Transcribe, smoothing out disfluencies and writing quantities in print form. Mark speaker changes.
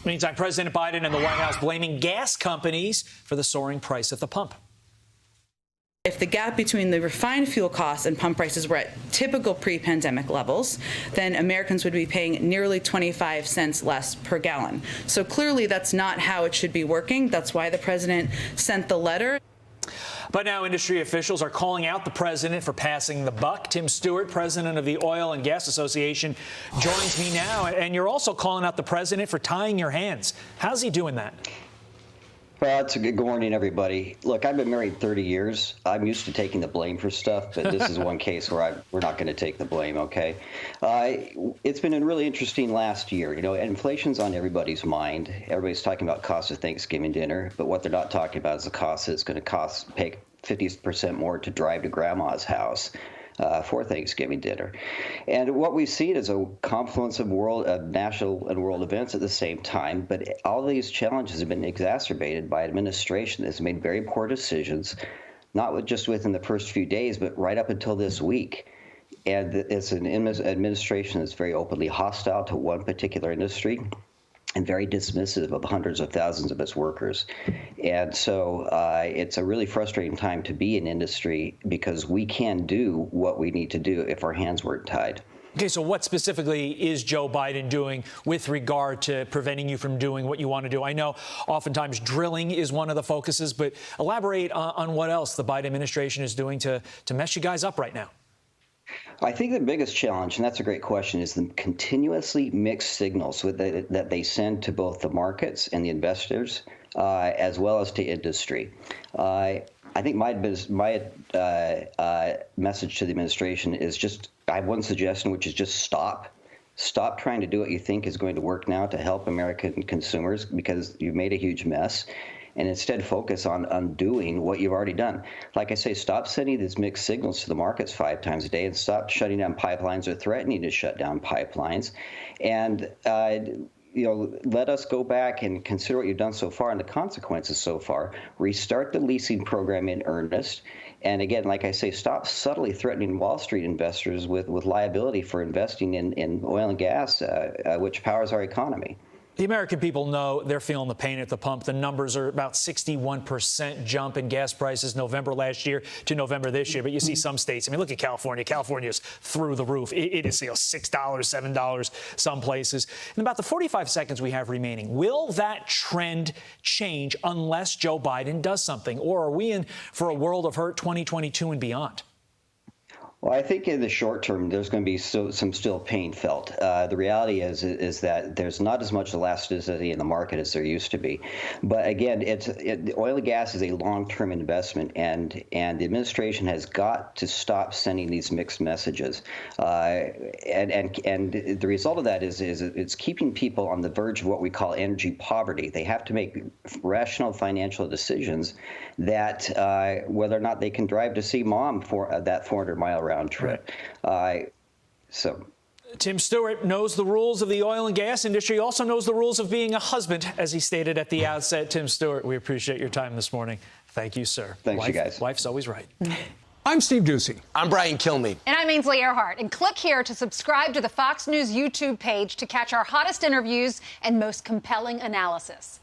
Speaker 1: Meantime, President Biden and the White House blaming gas companies for the soaring price at the pump.
Speaker 2: If the gap between the refined fuel costs and pump prices were at typical pre-pandemic levels, then Americans would be paying nearly 25 cents less per gallon. So clearly that's not how it should be working. That's why the president sent the letter.
Speaker 1: But now industry officials are calling out the president for passing the buck. Tim Stewart, president of the Oil and Gas Association, joins me now. And you're also calling out the president for tying your hands. How's he doing that?
Speaker 3: Well, good morning, everybody. Look, I've been married 30 years. I'm used to taking the blame for stuff, but this is one case where we're not going to take the blame, okay? It's been a really interesting last year. You know, inflation's on everybody's mind. Everybody's talking about cost of Thanksgiving dinner, but what they're not talking about is the cost that it's going to pay 50% more to drive to grandma's house for Thanksgiving dinner. And what we've seen is a confluence of national and world events at the same time, but all these challenges have been exacerbated by an administration that's made very poor decisions, not just within the first few days, but right up until this week. And it's an administration that's very openly hostile to one particular industry and very dismissive of hundreds of thousands of its workers. And so it's a really frustrating time to be in industry because we can do what we need to do if our hands weren't tied.
Speaker 1: Okay, so what specifically is Joe Biden doing with regard to preventing you from doing what you want to do? I know oftentimes drilling is one of the focuses, but elaborate on what else the Biden administration is doing to mess you guys up right now.
Speaker 3: I think the biggest challenge, and that's a great question, is the continuously mixed signals that they send to both the markets and the investors, as well as to industry. I think my message to the administration is just, I have one suggestion, which is just stop. Stop trying to do what you think is going to work now to help American consumers because you've made a huge mess. And instead focus on undoing what you've already done. Like I say, stop sending these mixed signals to the markets 5 times a day and stop shutting down pipelines or threatening to shut down pipelines. And let us go back and consider what you've done so far and the consequences so far. Restart the leasing program in earnest. And again, like I say, stop subtly threatening Wall Street investors with liability for investing in oil and gas, which powers our economy.
Speaker 1: The American people know they're feeling the pain at the pump. The numbers are about 61% jump in gas prices November last year to November this year. But you see some states, I mean, look at California. California is through the roof. It is $6, $7 some places. In about the 45 seconds we have remaining, will that trend change unless Joe Biden does something? Or are we in for a world of hurt 2022 and beyond?
Speaker 3: Well, I think in the short term, there's going to be some still pain felt. The reality is that there's not as much elasticity in the market as there used to be. But again, oil and gas is a long-term investment, and the administration has got to stop sending these mixed messages. And the result of that is it's keeping people on the verge of what we call energy poverty. They have to make rational financial decisions that whether or not they can drive to see mom for that 400-mile round trip.
Speaker 1: Right. Tim Stewart knows the rules of the oil and gas industry, also knows the rules of being a husband, as he stated at the outset. Tim Stewart, we appreciate your time this morning. Thank you, sir.
Speaker 3: Thanks, you guys.
Speaker 1: Wife's always right.
Speaker 4: I'm Steve Ducey.
Speaker 5: I'm Brian Kilmeade.
Speaker 6: And I'm Ainsley Earhart. And click here to subscribe to the Fox News YouTube page to catch our hottest interviews and most compelling analysis.